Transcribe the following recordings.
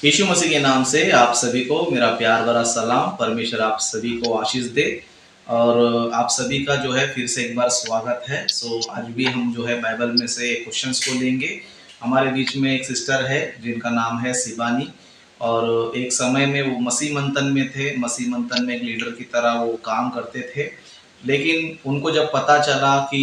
यीशु मसीह के नाम से आप सभी को मेरा प्यार भरा सलाम। परमेश्वर आप सभी को आशीष दे और आप सभी का जो है फिर से एक बार स्वागत है। आज भी हम जो है बाइबल में से क्वेश्चंस को लेंगे। हमारे बीच में एक सिस्टर है जिनका नाम है शिबानी और एक समय में वो मसीह मंथन में थे। मसीह मंथन में एक लीडर की तरह वो काम करते थे, लेकिन उनको जब पता चला कि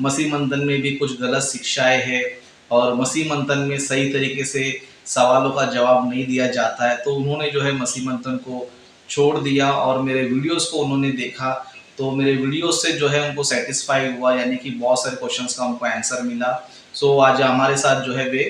मसीह मंथन में भी कुछ गलत शिक्षाएं हैं और मसीह मंथन में सही तरीके से सवालों का जवाब नहीं दिया जाता है, तो उन्होंने जो है मसीह मंथन को छोड़ दिया और मेरे वीडियोस को उन्होंने देखा। तो मेरे वीडियोस से जो है उनको सेटिस्फाई हुआ, यानी कि बहुत सारे क्वेश्चंस का उनको आंसर मिला। आज हमारे साथ जो है वे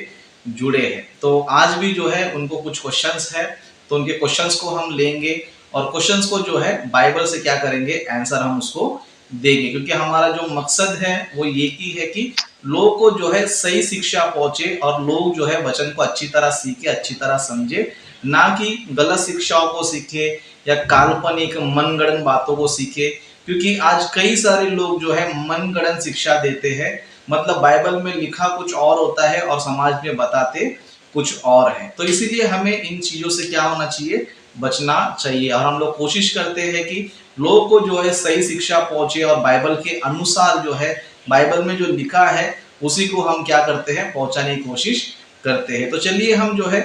जुड़े हैं। तो आज भी जो है उनको कुछ क्वेश्चंस है, तो उनके क्वेश्चंस को हम लेंगे और क्वेश्चंस को जो है बाइबल से क्या करेंगे, आंसर हम उसको देंगे, क्योंकि हमारा जो मकसद है वो ये ही है कि लोग को जो है सही शिक्षा पहुंचे और लोग जो है वचन को अच्छी तरह सीखे, अच्छी तरह समझे, ना कि गलत शिक्षाओं को सीखे या काल्पनिक मनगढ़ंत बातों को सीखे। क्योंकि आज कई सारे लोग जो है मनगढ़ंत शिक्षा देते हैं, मतलब बाइबल में लिखा कुछ और होता है और समाज में बताते कुछ और है। तो इसीलिए हमें इन चीजों से क्या होना चाहिए, बचना चाहिए। और हम लोग कोशिश करते हैं कि लोग को जो है सही शिक्षा पहुंचे और बाइबल के अनुसार जो है बाइबल में जो लिखा है उसी को हम क्या करते हैं, पहुंचाने की कोशिश करते हैं। तो चलिए हम जो है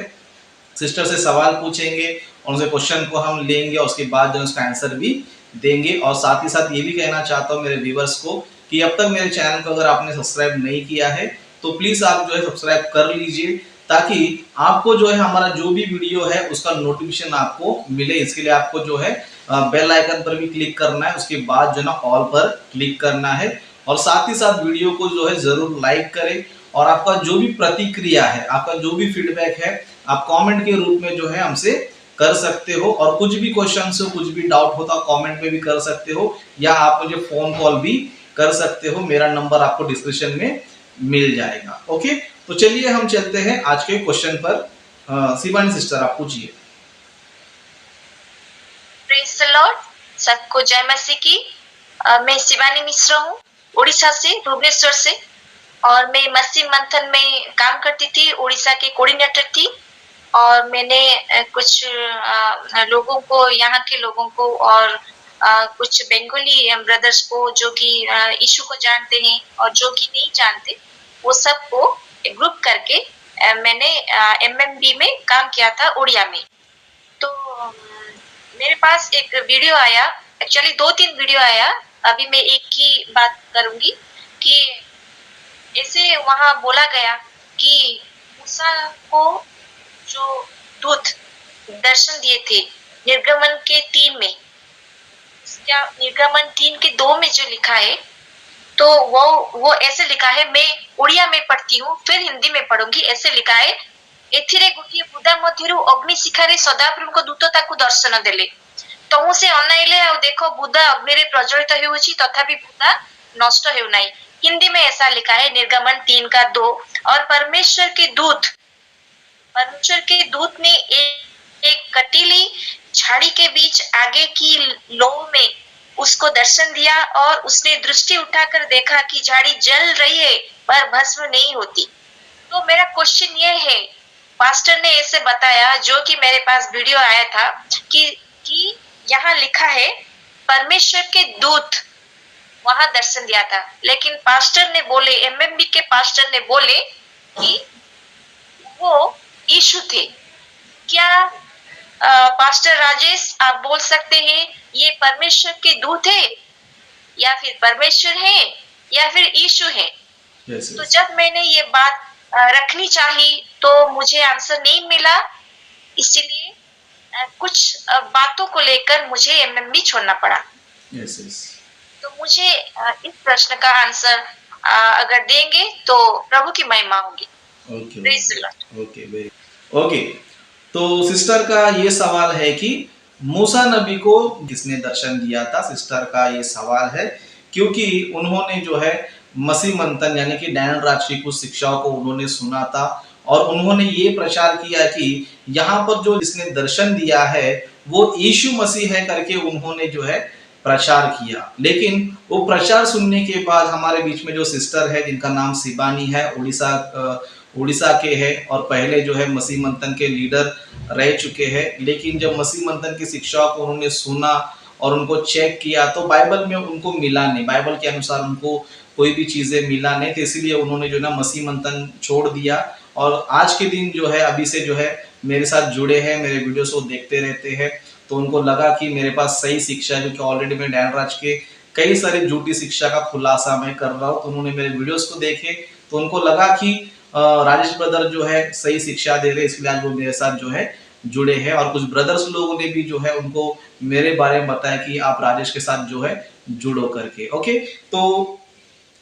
सिस्टर से सवाल पूछेंगे और उनसे क्वेश्चन को हम लेंगे और उसके बाद जो उसका आंसर भी देंगे। और साथ ही साथ ये भी कहना चाहता हूँ मेरे व्यूवर्स को कि अब तक मेरे चैनल को अगर आपने सब्सक्राइब नहीं किया है तो प्लीज आप जो है सब्सक्राइब कर लीजिए, ताकि आपको जो है हमारा जो भी वीडियो है उसका नोटिफिकेशन आपको मिले। इसके लिए आपको जो है बेल आइकन पर भी क्लिक करना है, उसके बाद जो ना ऑल पर क्लिक करना है और साथ ही साथ वीडियो को जो है जरूर लाइक करें। और आपका जो भी प्रतिक्रिया है, आपका जो भी फीडबैक है, आप कमेंट के रूप में जो है हमसे कर सकते हो। और कुछ भी क्वेश्चन हो, कुछ भी डाउट हो तो कमेंट में भी कर सकते हो या आप मुझे फोन कॉल भी कर सकते हो। मेरा नंबर आपको डिस्क्रिप्शन में मिल जाएगा। ओके, तो चलिए हम चलते हैं आज के क्वेश्चन पर। शिबानी सिस्टर आप पूछिए। प्रेज द लॉर्ड, सबको जय मसीह की। मैं शिबानी मिश्रा हूँ, उड़ीसा से, भुवनेश्वर से, और मैं मसीह मंथन में काम करती थी, उड़ीसा की कोऑर्डिनेटर थी। और मैंने कुछ लोगों को, यहाँ के लोगों को और कुछ बंगाली ब्रदर्स को जो कि यीशु को जानते हैं और जो कि नहीं जानते, वो सबको ग्रुप करके मैंने MMB में काम किया था, उड़िया में। तो मेरे पास एक वीडियो आया, एक्चुअली 2-3 वीडियो आया, अभी मैं एक की बात करूंगी कि ऐसे वहां बोला गया कि मूसा को जो दूत दर्शन दिए थे निर्गमन के 3 में, क्या निर्गमन 3 के 2 में जो लिखा है, तो वो ऐसे लिखा है, मैं उड़िया में पढ़ती हूँ फिर हिंदी में पढ़ूंगी। ऐसे लिखा है, एथिरे गोटिए बुदा मध्यरु अग्नि शिखारे सदाप्रभुଙ୍କ दूत ताकू दर्शन देले, तमु से अनाइले और देखो बुदा अग्नि रे प्रज्वलित हेउछि तथापि बुदा नष्ट हेउ नाही। हिंदी में ऐसा लिखा है निर्गमन 3 का 2। और परमेश्वर के दूत ने एक कटीली झाड़ी के बीच आगे की लो में उसको दर्शन दिया और उसने दृष्टि उठाकर देखा कि झाड़ी जल रही है पर भस्म नहीं होती। तो मेरा क्वेश्चन ये है, पास्टर ने ऐसे बताया, जो कि मेरे पास वीडियो आया था कि यहाँ लिखा है परमेश्वर के दूत वहां दर्शन दिया था, लेकिन पास्टर ने बोले, MMB के पास्टर ने बोले कि वो यीशु थे। क्या पास्टर राजेश आप बोल सकते हैं ये परमेश्वर के दूत है या फिर परमेश्वर है या फिर यीशु है? yes. तो जब मैंने ये बात रखनी चाहिए तो मुझे आंसर नहीं मिला, इसलिए कुछ बातों को लेकर मुझे MMB छोड़ना पड़ा। yes. तो मुझे इस प्रश्न का आंसर अगर देंगे तो प्रभु की महिमा होगी। ओके, तो सिस्टर का ये सवाल है कि मूसा नबी को किसने दर्शन दिया था। सिस्टर का ये सवाल है क्योंकि उन्होंने जो है मसीह मंथन यानी कि डैनियल राज की कुछ शिक्षाओं को उन्होंने सुना था और उन्होंने ये प्रचार किया कि यहाँ पर जो जिसने दर्शन दिया है वो यीशु मसीह है करके उन्होंने जो है प्रचार किया। लेकिन वो प्रचार सुनने के बाद हमारे बीच में जो सिस्टर है जिनका नाम शिबानी है, उड़ीसा के हैं और पहले जो है मसीह मंथन के लीडर रह चुके हैं। लेकिन जब मसीह मंथन की शिक्षा को उन्होंने सुना और उनको चेक किया तो बाइबल में उनको मिला नहीं, बाइबल के अनुसार उनको कोई भी चीज़ें मिला नहीं, तो इसीलिए उन्होंने जो ना मसीह मंथन छोड़ दिया। और आज के दिन जो है अभी से जो है मेरे साथ जुड़े हैं, मेरे वीडियोस को देखते रहते हैं, तो उनको लगा कि मेरे पास सही शिक्षा है, क्योंकि ऑलरेडी मैं डैन राज के कई सारे झूठी शिक्षा का खुलासा मैं कर रहा हूँ। तो उन्होंने मेरे वीडियोस को देखे तो उनको लगा कि राजेश ब्रदर जो है सही शिक्षा दे रहे, इसलिए आज वो मेरे साथ जो है जुड़े हैं। और कुछ ब्रदर्स लोगों ने भी जो है उनको मेरे बारे में बताया कि आप राजेश के साथ जो है जुड़ो करके। ओके, तो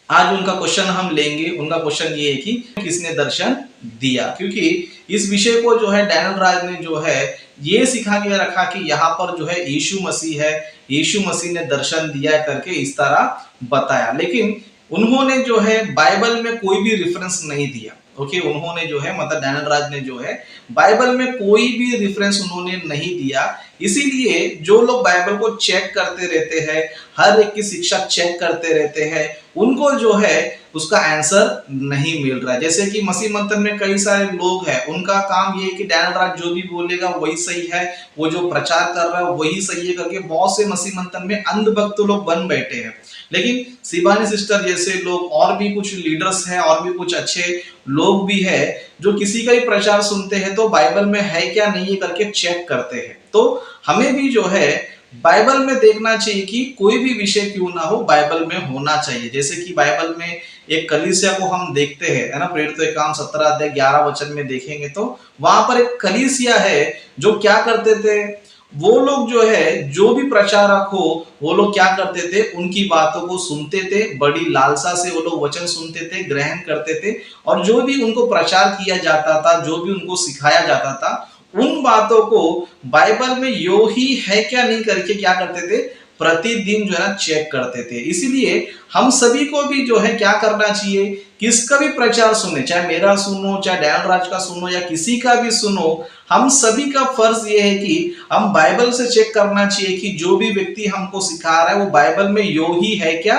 आज उनका क्वेश्चन हम लेंगे। उनका क्वेश्चन ये है कि किसने दर्शन दिया, क्योंकि इस विषय को जो है डैनियल राज ने जो है ये सिखा के रखा कि यहाँ पर जो है यीशु मसीह है, यीशु मसीह ने दर्शन दिया करके इस तरह बताया। लेकिन उन्होंने जो है बाइबल में कोई भी रेफरेंस नहीं दिया। ओके, उन्होंने जो है मतलब डैनियल राज ने जो है बाइबल में कोई भी रेफरेंस उन्होंने नहीं दिया। इसीलिए जो लोग बाइबल को चेक करते रहते हैं, हर एक की शिक्षा चेक करते रहते हैं, उनको जो है उसका आंसर नहीं मिल रहा है। जैसे कि मसीह मंथन में कई सारे लोग हैं, उनका काम ये है कि डैनियल राज जो भी बोलेगा वही सही है, वो जो प्रचार कर रहा है वही सही है करके बहुत से मसीह मंथन में अंधभक्त लोग बन बैठे हैं। लेकिन शिवानी सिस्टर जैसे लोग और भी कुछ लीडर्स हैं और भी कुछ अच्छे लोग भी है जो किसी का ही प्रचार सुनते हैं तो बाइबल में है क्या नहीं है करके चेक करते हैं। तो हमें भी जो है बाइबल में देखना चाहिए कि कोई भी विषय क्यों ना हो बाइबल में होना चाहिए। जैसे कि बाइबल में एक कलीसिया को हम देखते हैं, है ना, प्रेरितों के काम 17 अध्याय 11 वचन में देखेंगे तो वहां पर एक कलीसिया है जो क्या करते थे, वो लोग जो है जो भी प्रचारक हो वो लोग क्या करते थे, उनकी बातों को सुनते थे, बड़ी लालसा से वो लोग वचन सुनते थे, ग्रहण करते थे, और जो भी उनको प्रचार किया जाता था, जो भी उनको सिखाया जाता था, उन बातों को बाइबल में यो ही है क्या नहीं करके क्या करते थे, प्रतिदिन जो है ना चेक करते थे। इसीलिए हम सभी को भी जो है क्या करना चाहिए, किसका भी प्रचार सुने, चाहे मेरा सुनो, चाहे डैनियल राज का सुनो या किसी का भी सुनो, हम सभी का फर्ज ये है कि हम बाइबल से चेक करना चाहिए कि जो भी व्यक्ति हमको सिखा रहा है वो बाइबल में यो ही है क्या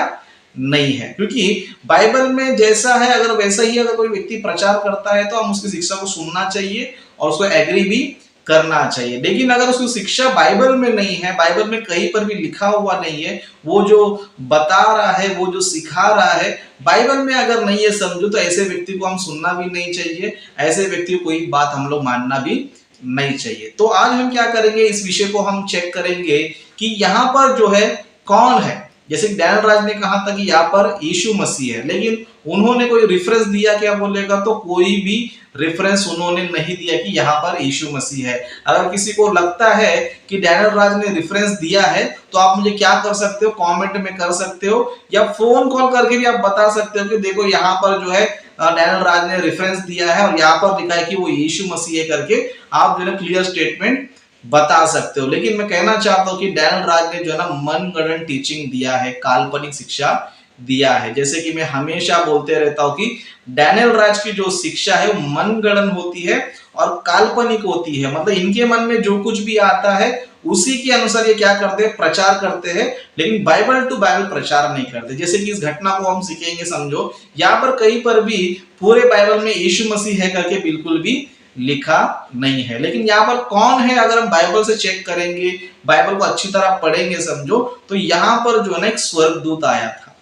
नहीं है। क्योंकि बाइबल में जैसा है अगर वैसा ही अगर कोई व्यक्ति प्रचार करता है तो हम उसकी शिक्षा को सुनना चाहिए और उसको एग्री भी करना चाहिए। लेकिन अगर उसकी शिक्षा बाइबल में नहीं है, बाइबल में कहीं पर भी लिखा हुआ नहीं है, वो जो बता रहा है, वो जो सिखा रहा है बाइबल में अगर नहीं है समझो, तो ऐसे व्यक्ति को हम सुनना भी नहीं चाहिए, ऐसे व्यक्ति को कोई बात हम लोग मानना भी नहीं चाहिए। तो आज हम क्या करेंगे, इस विषय को हम चेक करेंगे कि यहाँ पर जो है कौन है। जैसे डैनियल राज ने कहा था कि यहाँ पर यीशु मसीह है, लेकिन उन्होंने कोई रेफरेंस दिया क्या बोलेगा, तो कोई भी रेफरेंस उन्होंने नहीं दिया कि यहाँ पर यीशु मसीह है। अगर किसी को लगता है कि डैनियल राज ने रेफरेंस दिया है तो आप मुझे क्या कर सकते हो, कमेंट में कर सकते हो या फोन कॉल करके भी आप बता सकते हो कि देखो यहाँ पर जो है डैनियल राज ने रेफरेंस दिया है और यहाँ पर लिखा है कि वो यीशु मसीह है करके आप जो है क्लियर स्टेटमेंट बता सकते हो। लेकिन मैं कहना चाहता हूँ कि डैनियल राज ने जो है ना मनगढ़ंत टीचिंग दिया है, काल्पनिक शिक्षा दिया है। जैसे कि मैं हमेशा बोलते रहता हूँ कि डैनियल राज की जो शिक्षा है वो मनगढ़ंत होती है और काल्पनिक होती है। मतलब इनके मन में जो कुछ भी आता है उसी के अनुसार ये क्या करते हैं, प्रचार करते हैं, लेकिन बाइबल टू बाइबल प्रचार नहीं करते। जैसे कि इस घटना को हम सीखेंगे, समझो यहाँ पर कहीं पर भी पूरे बाइबल में यीशु मसीह है करके बिल्कुल भी लिखा नहीं है। लेकिन यहाँ पर कौन है, अगर हम बाइबल से चेक करेंगे, बाइबल को अच्छी तरह पढ़ेंगे समझो, तो यहाँ पर जो है ना एक स्वर्गदूत आया था।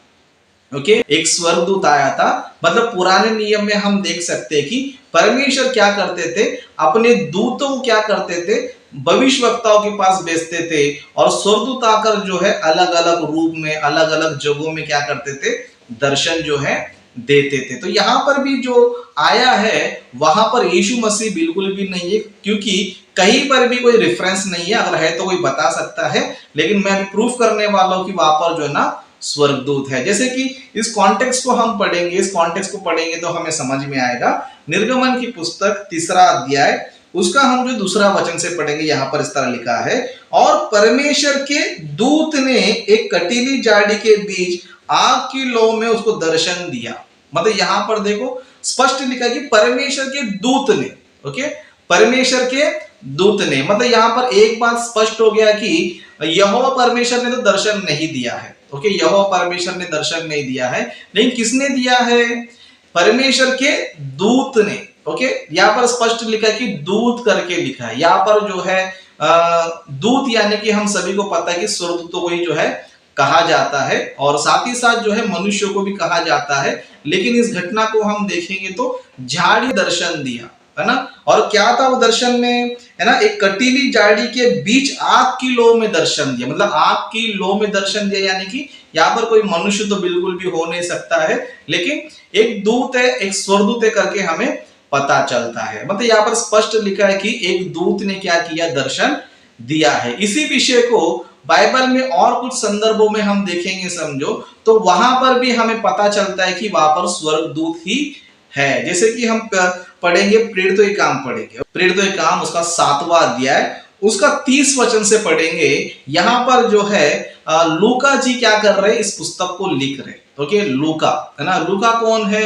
ओके, एक स्वर्गदूत आया था। मतलब पुराने नियम में हम देख सकते हैं कि परमेश्वर क्या करते थे, अपने दूतों को क्या करते थे, भविष्यवक्ताओं के पास भेजते थे और स्वर्गदूत आकर जो है अलग अलग रूप में अलग अलग जगहों में क्या करते थे, दर्शन जो है देते थे। तो यहाँ पर भी जो आया है वहां पर यीशु मसीह बिल्कुल भी नहीं है, क्योंकि कहीं पर भी कोई रेफरेंस नहीं है। अगर है तो कोई बता सकता है, लेकिन मैं प्रूफ करने वाला हूं कि वहां पर जो है ना स्वर्गदूत है। जैसे कि इस कॉन्टेक्स्ट को हम पढ़ेंगे, इस कॉन्टेक्स्ट को पढ़ेंगे तो हमें समझ में आएगा। निर्गमन की पुस्तक 3 अध्याय उसका हम जो 2 वचन से पढ़ेंगे, यहाँ पर इस तरह लिखा है, और परमेश्वर के दूत ने एक कटीली झाड़ी के बीच आग की लौ में उसको दर्शन दिया। मतलब यहाँ पर देखो स्पष्ट लिखा कि परमेश्वर के दूत ने, ओके, परमेश्वर के दूत ने, मतलब यहाँ पर एक बात स्पष्ट हो गया कि यहोवा परमेश्वर ने तो दर्शन नहीं दिया है। ओके, यहोवा परमेश्वर ने दर्शन नहीं दिया है, लेकिन किसने दिया है, परमेश्वर के दूत ने, ओके, यहाँ पर स्पष्ट लिखा है कि दूत करके लिखा है। यहाँ पर जो है दूत यानी कि हम सभी को पता है कि स्वर्गदूतों को ही जो है कहा जाता है और साथ ही साथ जो है मनुष्यों को भी कहा जाता है। लेकिन इस घटना को हम देखेंगे तो झाड़ी दर्शन दिया, है ना। और क्या था वो दर्शन में, है ना, एक कटीली झाड़ी के बीच आग की लो में दर्शन दिया। मतलब आग की लो में दर्शन दिया यानी कि यहाँ पर कोई मनुष्य तो बिल्कुल भी हो नहीं सकता है, लेकिन एक दूत है, एक स्वर्गदूत है करके हमें पता चलता है। मतलब यहाँ पर स्पष्ट लिखा है कि एक दूत ने क्या किया, दर्शन दिया है। इसी विषय को बाइबल में और कुछ संदर्भों में हम देखेंगे समझो, तो वहां पर भी हमें पता चलता है कि वहां पर स्वर्गदूत ही है। जैसे कि हम पढ़ेंगे प्रेरितों के काम, पढ़ेंगे प्रेरितों के काम उसका 7वां अध्याय उसका 30 वचन से पढ़ेंगे। यहाँ पर जो है लूका जी क्या कर रहे हैं, इस पुस्तक को लिख रहे। ओके, लूका, है ना। लूका कौन है,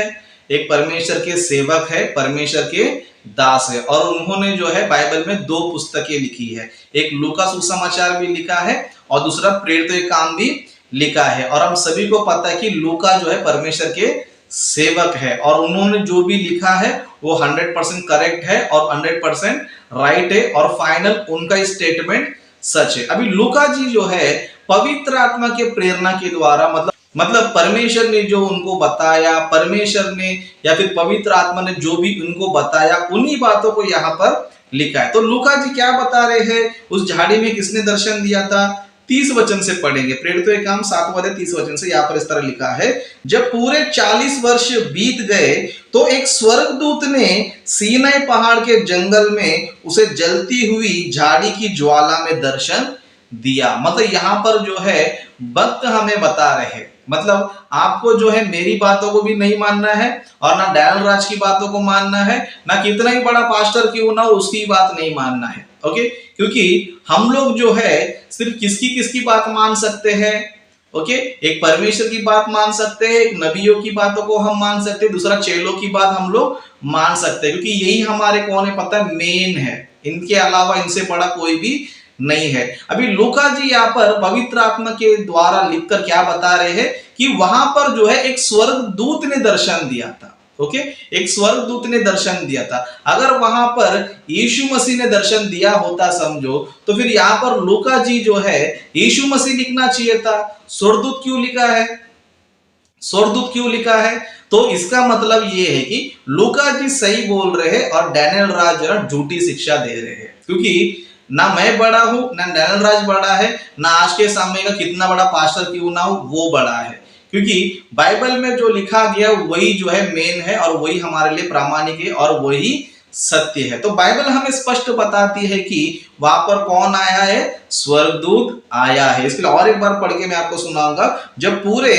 एक परमेश्वर के सेवक है, परमेश्वर के दास है और उन्होंने जो है बाइबल में 2 पुस्तकें लिखी है। एक लूका सुसमाचार भी लिखा है और दूसरा प्रेरितों के काम भी लिखा है। और हम सभी को पता है कि लूका जो है परमेश्वर के सेवक है और उन्होंने जो भी लिखा है वो 100% करेक्ट है और 100% राइट है और फाइनल उनका स्टेटमेंट सच है। अभी लूका जी जो है पवित्र आत्मा के प्रेरणा के द्वारा, मतलब परमेश्वर ने जो उनको बताया, परमेश्वर ने या फिर पवित्र आत्मा ने जो भी उनको बताया, उन्हीं बातों को यहाँ पर लिखा है। तो लूका जी क्या बता रहे हैं, उस झाड़ी में किसने दर्शन दिया था, 30 वचन से पढ़ेंगे। प्रेरितों के काम 7वां अध्याय 30 वचन से यहाँ पर इस तरह लिखा है, जब पूरे 40 वर्ष बीत गए तो एक स्वर्गदूत ने सीनै पहाड़ के जंगल में उसे जलती हुई झाड़ी की ज्वाला में दर्शन दिया। मतलब यहाँ पर जो है भक्त हमें बता रहे हैं, मतलब आपको जो है मेरी बातों को भी नहीं मानना है और ना डैनियल राज की बातों को मानना है, ना कितना ही बड़ा पास्टर क्यों ना हो उसकी बात नहीं मानना है। ओके, क्योंकि हम लोग जो है सिर्फ किसकी बात मान सकते हैं। ओके, एक परमेश्वर की बात मान सकते हैं, एक नबियों की बातों को हम मान सकते हैं, दूसरा चेलों की बात हम लोग मान सकते हैं, क्योंकि यही हमारे कौन है पता है, मेन है। इनके अलावा इनसे बड़ा कोई भी नहीं है। अभी लूका जी यहाँ पर पवित्र आत्मा के द्वारा लिखकर क्या बता रहे हैं कि वहां पर जो है एक स्वर्गदूत ने दर्शन दिया था। ओके, एक स्वर्गदूत ने दर्शन दिया था। अगर वहां पर यीशु मसीह ने दर्शन दिया होता समझो, तो फिर यहाँ पर लूका जी जो है यीशु मसीह लिखना चाहिए था। स्वर्गदूत क्यों लिखा है, स्वर्गदूत क्यों लिखा है? तो इसका मतलब ये है कि लूका जी सही बोल रहे हैं और डैनियल राज जो है झूठी शिक्षा दे रहे हैं। क्योंकि ना मैं बड़ा हूं, ना डैनियल राज बड़ा है, ना आज के सामने का कितना बड़ा पास्टर क्यों ना हो वो बड़ा है। क्योंकि बाइबल में जो लिखा गया वही जो है मेन है और वही हमारे लिए प्रामाणिक है और वही सत्य है। तो बाइबल हमें स्पष्ट बताती है कि वहां पर कौन आया है, स्वर्गदूत आया है। इसके लिए और एक बार पढ़ के मैं आपको सुनाऊंगा। जब पूरे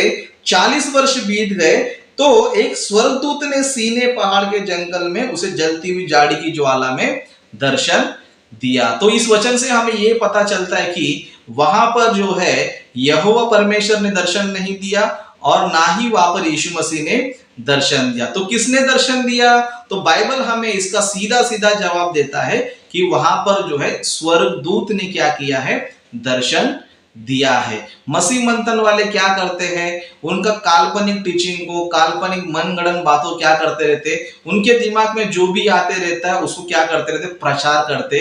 40 वर्ष बीत गए तो एक स्वर्गदूत ने सीनै पहाड़ के जंगल में उसे जलती हुई झाड़ी की ज्वाला में दर्शन दिया। तो इस वचन से हमें यह पता चलता है कि वहां पर जो है यहोवा परमेश्वर ने दर्शन नहीं दिया और ना ही वहां पर यीशु मसीह ने दर्शन दिया। तो किसने दर्शन दिया? तो बाइबल हमें इसका सीधा सीधा जवाब देता है कि वहां पर जो है स्वर्गदूत ने क्या किया है, दर्शन दिया है। मसीह मंथन वाले क्या करते हैं, उनका काल्पनिक टीचिंग को, काल्पनिक मनगढ़ंत बातों क्या करते रहते, उनके दिमाग में जो भी आते रहता है उसको क्या करते रहते, प्रचार करते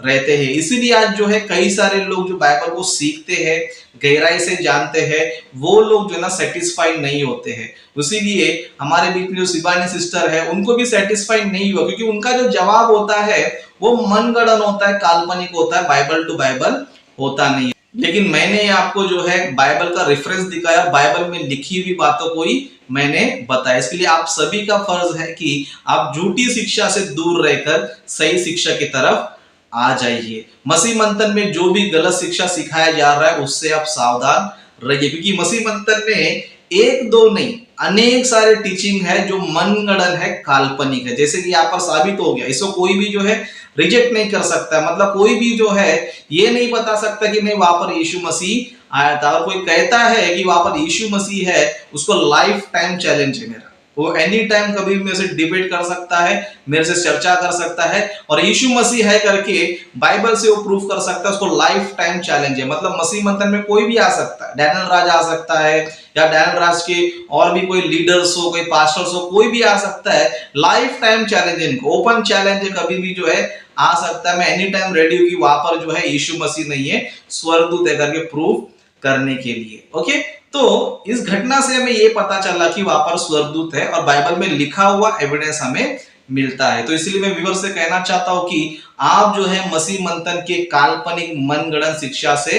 रहते हैं। इसीलिए आज जो है कई सारे लोग जो बाइबल को सीखते हैं, गहराई से जानते हैं, वो लोग जो है ना सेटिस्फाइड नहीं होते हैं। इसीलिए हमारे बीच में जो शिवानी सिस्टर है उनको भी सेटिस्फाइड नहीं हुआ, क्योंकि उनका जो जवाब होता है वो मनगढ़ंत होता है, काल्पनिक होता है, बाइबल टू बाइबल होता नहीं है। लेकिन मैंने आपको जो है बाइबल का रेफरेंस दिखाया, बाइबल में लिखी हुई बातों को ही मैंने बताया। इसके लिए आप सभी का फर्ज है कि आप झूठी शिक्षा से दूर रहकर सही शिक्षा की तरफ आ जाइए। मसीह मंथन में जो भी गलत शिक्षा सिखाया जा रहा है उससे आप सावधान रहिए, क्योंकि मसीह मंथन में एक दो नहीं अनेक सारे टीचिंग है जो मनगढ़ंत है, काल्पनिक है। जैसे कि यहाँ पर साबित हो गया, इसको कोई भी जो है रिजेक्ट नहीं कर सकता। मतलब कोई भी जो है ये नहीं बता सकता कि नहीं वहां पर यीशु मसीह आया था। और कोई कहता है कि वहां पर यीशु मसीह है, उसको लाइफ टाइम चैलेंज है मेरा। वो एनी टाइम कभी भी मेरे से डिबेट कर सकता है, मेरे से चर्चा कर सकता है, और यीशु मसीह है करके बाइबल से वो प्रूफ कर सकता है। उसको लाइफ टाइम चैलेंज है, मतलब मसीह मंथन में कोई भी आ सकता है, डैनियल राज आ सकता है, या डैनियल राज के और भी कोई लीडर्स हो, कोई पास्टर्स हो, कोई भी आ सकता है। लाइफ टाइम चैलेंज है, इनको ओपन चैलेंज है, कभी भी जो है आ सकता है। मैं एनी टाइम रेडी हूँ कि वहां पर जो है यीशु मसीह नहीं है, स्वर्गदूत है करके प्रूफ करने के लिए। ओके, तो इस घटना से हमें ये पता चला कि वहां पर स्वर्गदूत है और बाइबल में लिखा हुआ एविडेंस हमें मिलता है। तो इसलिए मैं व्यूअर से कहना चाहता हूं कि आप जो है मसीह मंथन के काल्पनिक मनगढ़ंत शिक्षा से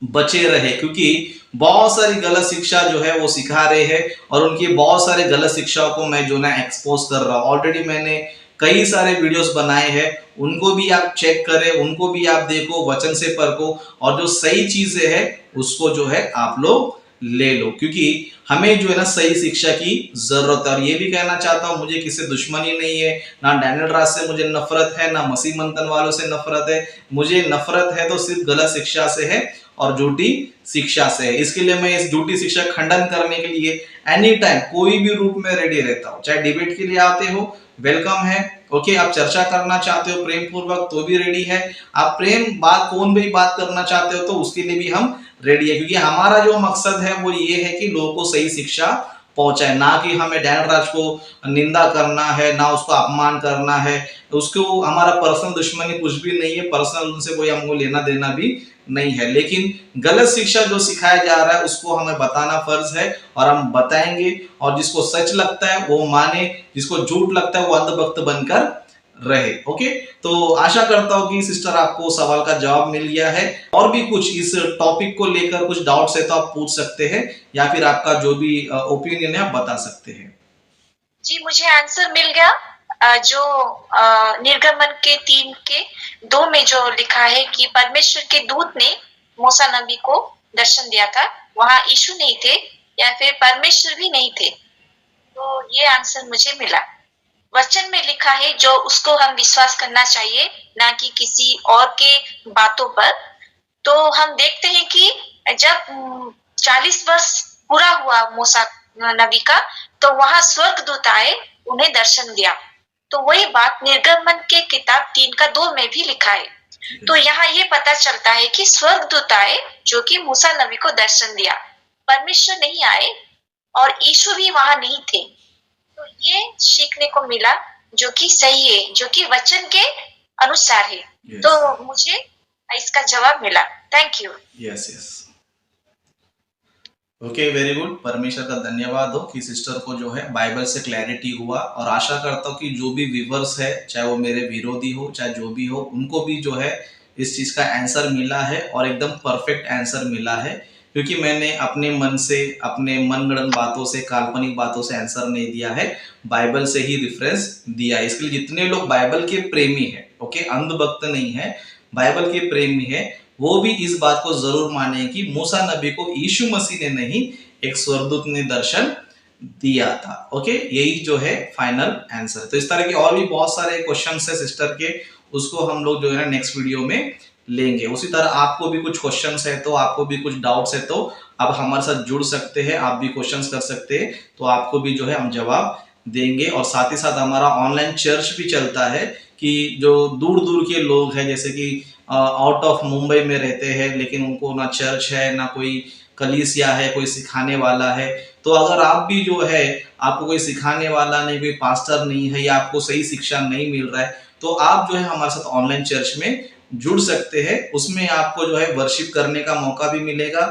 बचे रहे, क्योंकि बहुत सारी गलत शिक्षा जो है वो सिखा रहे हैं, और उनकी बहुत सारे गलत शिक्षाओं को मैं जो ना एक्सपोज कर रहा हूं। ऑलरेडी मैंने कई सारे वीडियोस बनाए हैं, उनको भी आप चेक करें, उनको भी आप देखो, वचन से परखो, और जो सही चीजें हैं उसको जो है आप लोग ले लो, क्योंकि हमें जो है ना सही शिक्षा की जरूरत है। और ये भी कहना चाहता हूं, मुझे किसी से दुश्मनी नहीं है, ना डैनियल राज से मुझे नफरत है, ना मसीह मंथन वालों से नफरत है। मुझे नफरत है तो सिर्फ गलत शिक्षा से है और झूठी शिक्षा से है। इसके लिए मैं इस झूठी शिक्षा खंडन करने के लिए एनी टाइम कोई भी रूप में रेडी रहता हूं। चाहे डिबेट के लिए आते हो, वेलकम है। ओके, आप चर्चा करना चाहते हो प्रेम पूर्वक तो भी रेडी है। आप प्रेम बात फोन पे बात करना चाहते हो तो उसके लिए भी हम रेडी है, क्योंकि हमारा जो मकसद है वो ये है कि लोगों को सही शिक्षा पहुंचाए, ना कि हमें डैनियल राज को निंदा करना है, ना उसको अपमान करना है। उसको हमारा पर्सनल दुश्मनी कुछ भी नहीं है, पर्सनल उनसे कोई हमको लेना देना भी नहीं है, लेकिन गलत शिक्षा जो सिखाया जा रहा है उसको हमें बताना फर्ज है, और हम बताएंगे। और जिसको सच लगता है वो माने, जिसको झूठ लगता है वो अंधभक्त बनकर रहे। ओके, तो आशा करता हूं कि सिस्टर आपको सवाल का जवाब मिल गया है। और भी कुछ इस टॉपिक को लेकर कुछ डाउट्स है तो आप पूछ सकते हैं, या फिर आपका जो भी ओपिनियन है आप बता सकते हैं। जी, मुझे आंसर मिल गया। जो निर्गमन के 3:2 में जो लिखा है कि परमेश्वर के दूत ने मूसा नबी को दर्शन दिया था, वहां यीशु नहीं थे या फिर परमेश्वर भी नहीं थे। तो ये आंसर मुझे मिला। वचन में लिखा है जो उसको हम विश्वास करना चाहिए, ना कि किसी और के बातों पर। तो हम देखते हैं कि जब 40 वर्ष पूरा हुआ मूसा नबी का, तो वहां स्वर्गदूत आए, उन्हें दर्शन दिया। तो वही बात निर्गमन के किताब 3:2 में भी लिखा है। तो यहाँ ये पता चलता है कि स्वर्गदूत आए जो कि मूसा नबी को दर्शन दिया, परमेश्वर नहीं आए, और यीशु भी वहां नहीं थे। तो ये सीखने को मिला जो कि सही है, जो कि वचन के अनुसार है। तो मुझे इसका जवाब मिला। Thank you. Yes yes, okay, very good. परमेश्वर का धन्यवाद हो कि सिस्टर को जो है बाइबल से क्लैरिटी हुआ, और आशा करता हूँ कि जो भी व्यूअर्स है, चाहे वो मेरे विरोधी हो चाहे जो भी हो, उनको भी जो है इस चीज का आंसर मिला है, और एकदम परफेक्ट आंसर मिला है, क्योंकि मैंने अपने मन से, अपने मनगढ़ंत बातों से, काल्पनिक बातों से आंसर नहीं दिया है, बाइबल से ही रेफरेंस दिया है। इसके लिए जितने लोग बाइबल के प्रेमी है, ओके, अंधभक्त नहीं है, बाइबल के प्रेमी है, वो भी इस बात को जरूर माने कि मूसा नबी को यीशु मसीह ने नहीं, एक स्वर्गदूत ने दर्शन दिया था। ओके, यही जो है फाइनल आंसर। तो इस तरह के और भी बहुत सारे क्वेश्चंस है सिस्टर के, उसको हम लोग जो है ना नेक्स्ट वीडियो में लेंगे। उसी तरह आपको भी कुछ क्वेश्चंस है तो, आपको भी कुछ डाउट्स है तो आप हमारे साथ जुड़ सकते हैं, आप भी क्वेश्चंस कर सकते हैं, तो आपको भी जो है हम जवाब देंगे। और साथ ही साथ हमारा ऑनलाइन चर्च भी चलता है, कि जो दूर दूर के लोग हैं, जैसे कि आउट ऑफ मुंबई में रहते हैं, लेकिन उनको ना चर्च है, ना कोई कलीसिया है, कोई सिखाने वाला है, तो अगर आप भी जो है, आपको कोई सिखाने वाला नहीं, कोई पास्टर नहीं है, या आपको सही शिक्षा नहीं मिल रहा है, तो आप जो है हमारे साथ ऑनलाइन चर्च में जुड़ सकते हैं। उसमें आपको जो है वर्शिप करने का मौका भी मिलेगा,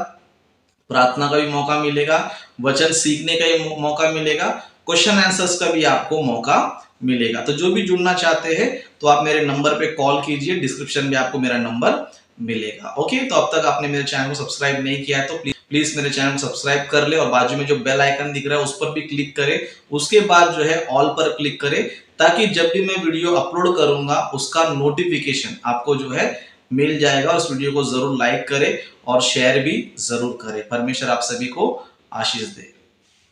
प्रार्थना का भी मौका मिलेगा, वचन सीखने का भी मौका मिलेगा, क्वेश्चन आंसर्स का भी आपको मौका मिलेगा। तो जो भी जुड़ना चाहते हैं तो आप मेरे नंबर पे कॉल कीजिए, डिस्क्रिप्शन में आपको मेरा नंबर मिलेगा। ओके, तो अब तक आपने मेरे चैनल को सब्सक्राइब नहीं किया है तो प्लीज मेरे चैनल को सब्सक्राइब कर ले, और बाजू में जो बेल आइकन दिख रहा है उस पर भी क्लिक करें। उसके बाद जो है ऑल पर क्लिक करें, ताकि जब भी मैं वीडियो अपलोड करूंगा उसका नोटिफिकेशन आपको जो है मिल जाएगा। और उस वीडियो को जरूर लाइक करें और शेयर भी जरूर करें। परमेश्वर आप सभी को आशीष दे।